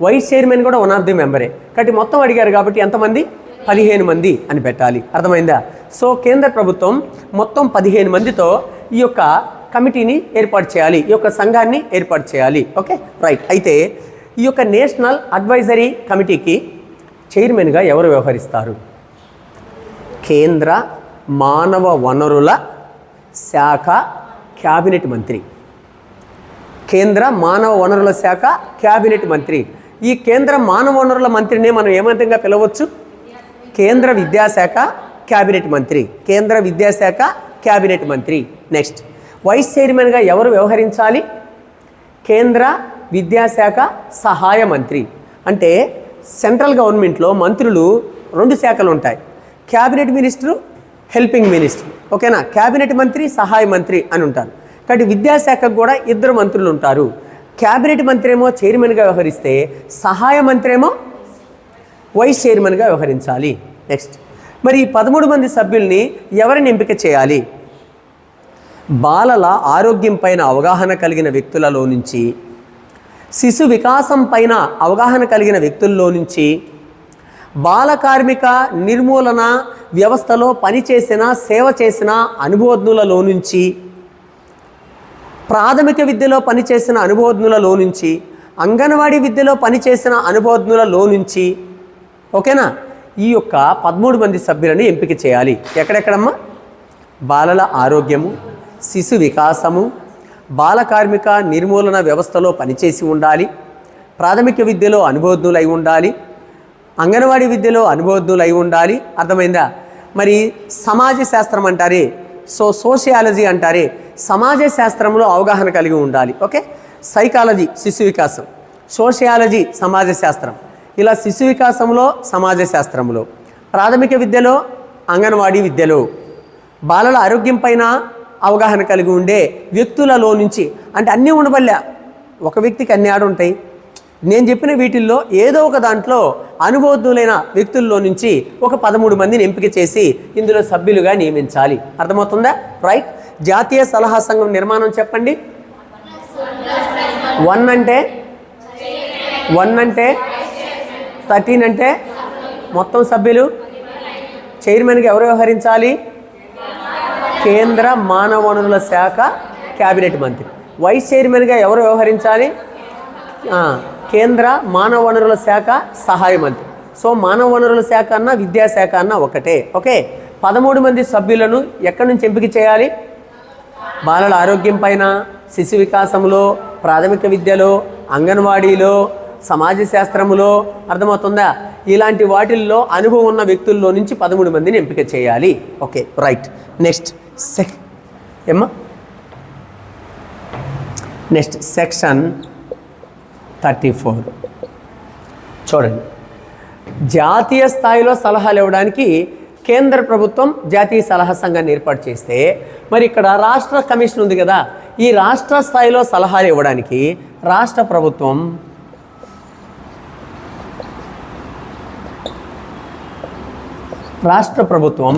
వైస్ చైర్మన్ కూడా 1 ఆఫ్ ది మెంబరే. కాబట్టి మొత్తం అడిగారు కాబట్టి ఎంతమంది? 15 మంది అని పెట్టాలి. అర్థమైందా? సో కేంద్ర ప్రభుత్వం మొత్తం 15 మందితో ఈ యొక్క కమిటీని ఏర్పాటు చేయాలి, ఈ యొక్క సంఘాన్ని ఏర్పాటు చేయాలి. Okay, right. అయితే ఈ యొక్క నేషనల్ అడ్వైజరీ కమిటీకి చైర్మన్గా ఎవరు వ్యవహరిస్తారు? కేంద్ర మానవ వనరుల శాఖ క్యాబినెట్ మంత్రి. కేంద్ర మానవ వనరుల శాఖ క్యాబినెట్ మంత్రి. ఈ కేంద్ర మానవ వనరుల మంత్రిని మనం ఏమంతంగా పిలవచ్చు? కేంద్ర విద్యాశాఖ క్యాబినెట్ మంత్రి. కేంద్ర విద్యాశాఖ క్యాబినెట్ మంత్రి. నెక్స్ట్, వైస్ చైర్మన్గా ఎవరు వ్యవహరించాలి? కేంద్ర విద్యాశాఖ సహాయ మంత్రి. అంటే సెంట్రల్ గవర్నమెంట్లో మంత్రులు 2 శాఖలు ఉంటాయి, క్యాబినెట్ మినిస్టరు, హెల్పింగ్ మినిస్టర్. ఓకేనా? క్యాబినెట్ మంత్రి, సహాయ మంత్రి అని ఉంటారు. కాబట్టి విద్యాశాఖకు కూడా 2 మంత్రులు ఉంటారు. క్యాబినెట్ మంత్రి ఏమో చైర్మన్గా వ్యవహరిస్తే, సహాయ మంత్రి ఏమో వైస్ చైర్మన్గా వ్యవహరించాలి. నెక్స్ట్, మరి ఈ 13 మంది సభ్యుల్ని ఎవరిని ఎంపిక చేయాలి? బాలల ఆరోగ్యం పైన అవగాహన కలిగిన వ్యక్తులలో నుంచి, శిశు వికాసం పైన అవగాహన కలిగిన వ్యక్తుల్లో నుంచి, బాల కార్మిక నిర్మూలన వ్యవస్థలో పనిచేసిన, సేవ చేసిన అనుభవజ్ఞులలో నుంచి, ప్రాథమిక విద్యలో పనిచేసిన అనుభవజ్ఞులలో నుంచి, అంగన్వాడీ విద్యలో పనిచేసిన అనుభవజ్ఞులలో నుంచి, ఓకేనా, ఈ యొక్క 13 మంది సభ్యులను ఎంపిక చేయాలి. ఎక్కడెక్కడమ్మా? బాలల ఆరోగ్యము, శిశు వికాసము, బాల కార్మిక నిర్మూలన వ్యవస్థలో పనిచేసి ఉండాలి, ప్రాథమిక విద్యలో అనుభవజ్ఞులు అయి ఉండాలి, అంగన్వాడీ విద్యలో అనుభవజ్ఞులు అయి ఉండాలి. అర్థమైందా? మరి సమాజ శాస్త్రం అంటారే, సోషియాలజీ అంటారే, సమాజ శాస్త్రంలో అవగాహన కలిగి ఉండాలి. ఓకే, సైకాలజీ శిశు వికాసం, సోషియాలజీ సమాజ శాస్త్రం, ఇలా శిశు వికాసంలో సమాజ శాస్త్రంలో, ప్రాథమిక విద్యలో అంగన్వాడీ విద్యలో, బాలల ఆరోగ్యం పైన అవగాహన కలిగి ఉండే వ్యక్తులలో నుంచి, అంటే అన్నీ ఉండబల్లా, ఒక వ్యక్తికి అన్ని ఆడ ఉంటాయి. నేను చెప్పిన వీటిల్లో ఏదో ఒక దాంట్లో అనుభవజ్ఞులైన వ్యక్తుల్లో నుంచి ఒక 13 మందిని ఎంపిక చేసి ఇందులో సభ్యులుగా నియమించాలి. అర్థమవుతుందా? రైట్. జాతీయ సలహా సంఘం నిర్మాణం చెప్పండి. 1 అంటే 13 అంటే మొత్తం సభ్యులు. చైర్మన్గా ఎవరు వ్యవహరించాలి? కేంద్ర మానవ వనరుల శాఖ క్యాబినెట్ మంత్రి. వైస్ చైర్మన్గా ఎవరు వ్యవహరించాలి? కేంద్ర మానవ వనరుల శాఖ సహాయ మంత్రి. సో మానవ వనరుల శాఖ అన్న విద్యాశాఖ అన్న ఒకటే. ఓకే, 13 మంది సభ్యులను ఎక్కడి నుంచి ఎంపిక చేయాలి? బాలల ఆరోగ్యం పైన, శిశు వికాసంలో, ప్రాథమిక విద్యలో, అంగన్వాడీలో, సమాజ శాస్త్రములో, అర్థమవుతుందా? ఇలాంటి వాటిల్లో అనుభవం ఉన్న వ్యక్తుల్లో నుంచి 13 మందిని ఎంపిక చేయాలి. Okay, right. నెక్స్ట్ సెక్షన్ 34 చూడండి. జాతీయ స్థాయిలో సలహాలు ఇవ్వడానికి కేంద్ర ప్రభుత్వం జాతీయ సలహా సంఘాన్ని ఏర్పాటు చేస్తే, మరి ఇక్కడ రాష్ట్ర కమిషన్ ఉంది కదా, ఈ రాష్ట్ర స్థాయిలో సలహాలు ఇవ్వడానికి రాష్ట్ర ప్రభుత్వం రాష్ట్ర ప్రభుత్వం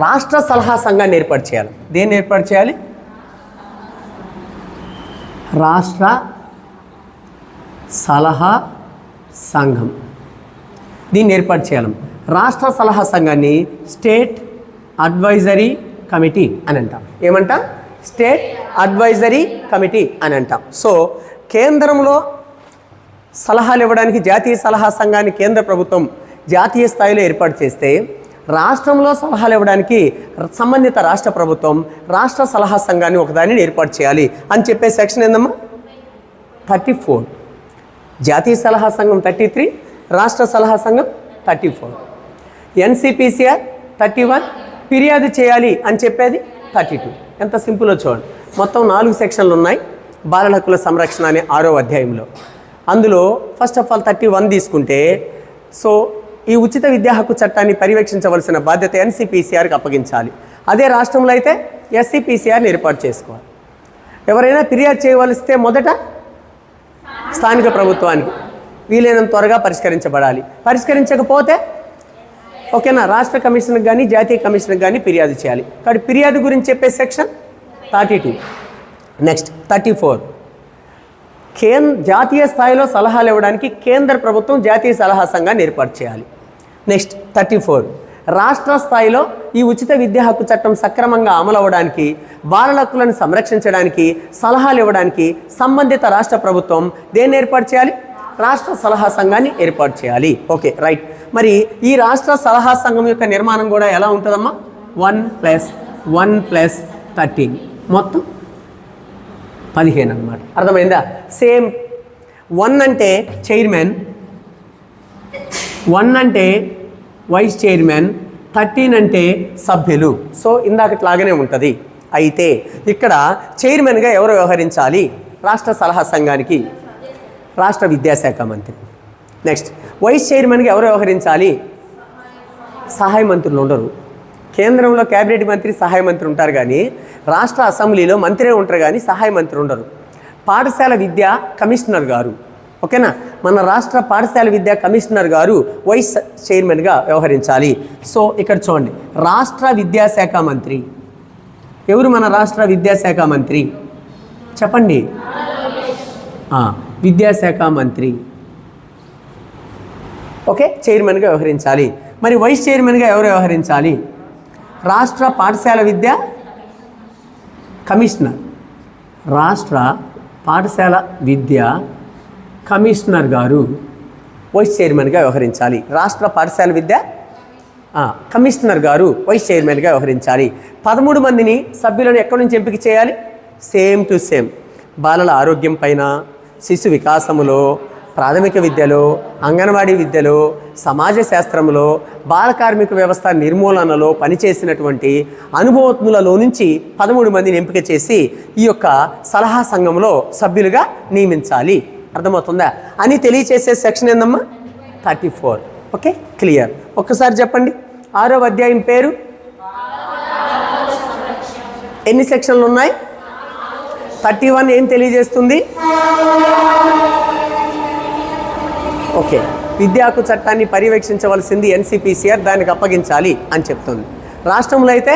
రాష్ట్ర సలహా సంఘాన్ని ఏర్పాటు చేయాలి. దేన్ని ఏర్పాటు చేయాలి? రాష్ట్ర సలహా సంఘం. దీన్ని ఏర్పాటు చేయాలి. రాష్ట్ర సలహా సంఘాన్ని స్టేట్ అడ్వైజరీ కమిటీ అని అంటాం. ఏమంటాం? స్టేట్ అడ్వైజరీ కమిటీ అని అంటాం. సో కేంద్రంలో సలహాలు ఇవ్వడానికి జాతీయ సలహా సంఘాన్ని కేంద్ర ప్రభుత్వం జాతీయ స్థాయిలో ఏర్పాటు చేస్తే, రాష్ట్రంలో సలహాలు ఇవ్వడానికి సంబంధిత రాష్ట్ర ప్రభుత్వం రాష్ట్ర సలహా సంఘాన్ని ఒకదానిని ఏర్పాటు చేయాలి అని చెప్పే సెక్షన్ ఏందమ్మా? 34. జాతీయ సలహా సంఘం 33, రాష్ట్ర సలహా సంఘం 34. NCPCR 31, ఫిర్యాదు చేయాలి అని చెప్పేది 32. ఎంత సింపుల్లో చూడండి. మొత్తం 4 సెక్షన్లు ఉన్నాయి బాలల హక్కుల సంరక్షణ అనే 6వ అధ్యాయంలో. అందులో ఫస్ట్ ఆఫ్ ఆల్ 31 తీసుకుంటే, సో ఈ ఉచిత విద్యా హక్కు చట్టాన్ని పర్యవేక్షించవలసిన బాధ్యత NCPCRకి అప్పగించాలి. అదే రాష్ట్రంలో అయితే SCPCRని ఏర్పాటు చేసుకోవాలి. ఎవరైనా ఫిర్యాదు చేయవలిస్తే మొదట స్థానిక ప్రభుత్వానికి వీలైనంత త్వరగా పరిష్కరించబడాలి. పరిష్కరించకపోతే ఓకేనా, రాష్ట్ర కమిషన్కి కానీ జాతీయ కమిషన్కి కానీ ఫిర్యాదు చేయాలి. కాబట్టి ఫిర్యాదు గురించి చెప్పే సెక్షన్ 32. నెక్స్ట్ 34. జాతీయ స్థాయిలో సలహాలు ఇవ్వడానికి కేంద్ర ప్రభుత్వం జాతీయ సలహా సంఘాన్ని ఏర్పాటు చేయాలి. నెక్స్ట్ 34. రాష్ట్ర స్థాయిలో ఈ ఉచిత విద్యా హక్కు చట్టం సక్రమంగా అమలు అవ్వడానికి, బాలల హక్కులను సంరక్షించడానికి, సలహాలు ఇవ్వడానికి సంబంధిత రాష్ట్ర ప్రభుత్వం దేన్ని ఏర్పాటు చేయాలి? రాష్ట్ర సలహా సంఘాన్ని ఏర్పాటు చేయాలి. Okay, right. మరి ఈ రాష్ట్ర సలహా సంఘం యొక్క నిర్మాణం కూడా ఎలా ఉంటుందమ్మా? 1+1+13 మొత్తం 15 అన్నమాట. అర్థమైందా? సేమ్ 1 అంటే చైర్మన్, 1 అంటే వైస్ చైర్మన్, 13 అంటే సభ్యులు. సో ఇందాకట్లాగానే ఉంటుంది. అయితే ఇక్కడ చైర్మన్గా ఎవరు వ్యవహరించాలి? రాష్ట్ర సలహా సంఘానికి రాష్ట్ర విద్యాశాఖ మంత్రి. నెక్స్ట్ వైస్ చైర్మన్గా ఎవరు వ్యవహరించాలి? సహాయ మంత్రులు ఉండరు. కేంద్రంలో క్యాబినెట్ మంత్రి, సహాయ మంత్రి ఉంటారు, కానీ రాష్ట్ర అసెంబ్లీలో మంత్రే ఉంటారు, కానీ సహాయ మంత్రి ఉండరు. పాఠశాల విద్యా కమిషనర్ గారు, ఓకేనా, మన రాష్ట్ర పాఠశాల విద్యా కమిషనర్ గారు వైస్ చైర్మన్గా వ్యవహరించాలి. సో ఇక్కడ చూడండి, రాష్ట్ర విద్యాశాఖ మంత్రి ఎవరు? మన రాష్ట్ర విద్యాశాఖ మంత్రి చెప్పండి. విద్యాశాఖ మంత్రి ఓకే, చైర్మన్గా వ్యవహరించాలి. మరి వైస్ చైర్మన్గా ఎవరు వ్యవహరించాలి? రాష్ట్ర పాఠశాల విద్యా కమిషనర్, రాష్ట్ర పాఠశాల విద్యా కమిషనర్ గారు వైస్ చైర్మన్గా వ్యవహరించాలి. రాష్ట్ర పాఠశాల విద్య కమిషనర్ గారు వైస్ చైర్మన్గా వ్యవహరించాలి. 13 మందిని సభ్యులను ఎక్కడి నుంచి ఎంపిక చేయాలి? సేమ్ టు సేమ్ బాలల ఆరోగ్యం పైన, శిశు వికాసములో, ప్రాథమిక విద్యలో, అంగన్వాడీ విద్యలో, సమాజ శాస్త్రంలో, బాల కార్మిక వ్యవస్థ నిర్మూలనలో పనిచేసినటువంటి అనుభవజ్ఞులలో నుంచి 13 మందిని ఎంపిక చేసి ఈ యొక్క సలహా సంఘంలో సభ్యులుగా నియమించాలి. అర్థమవుతుందా అని తెలియచేసే సెక్షన్ ఏందమ్మా? 34. Okay, clear. ఒక్కసారి చెప్పండి. 6వ అధ్యాయం పేరు ఎన్ని సెక్షన్లు ఉన్నాయి? 31 ఏం తెలియజేస్తుంది? ఓకే, విద్యా హక్కు చట్టాన్ని పర్యవేక్షించవలసింది ఎన్సిపిసిఆర్, దానికి అప్పగించాలి అని చెప్తుంది. రాష్ట్రంలో అయితే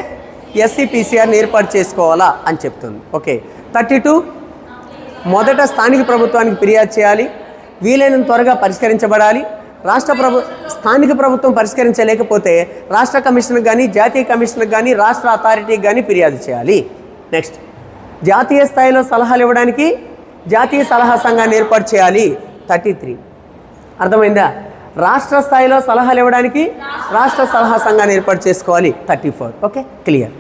ఎస్సిపిసిఆర్ని ఏర్పాటు చేసుకోవాలా అని చెప్తుంది. ఓకే, 32 మొదట స్థానిక ప్రభుత్వానికి ఫిర్యాదు చేయాలి, వీలైనంత త్వరగా పరిష్కరించబడాలి. స్థానిక ప్రభుత్వం పరిష్కరించలేకపోతే రాష్ట్ర కమిషన్కి కానీ, జాతీయ కమిషన్కి కానీ, రాష్ట్ర అథారిటీకి కానీ ఫిర్యాదు చేయాలి. నెక్స్ట్, జాతీయ స్థాయిలో సలహాలు ఇవ్వడానికి జాతీయ సలహా సంఘాన్ని ఏర్పాటు చేయాలి. 33 అర్థమైందా? రాష్ట్ర స్థాయిలో సలహాలు ఇవ్వడానికి రాష్ట్ర సలహా సంఘాన్ని ఏర్పాటు చేసుకోవాలి. 34. Okay, clear.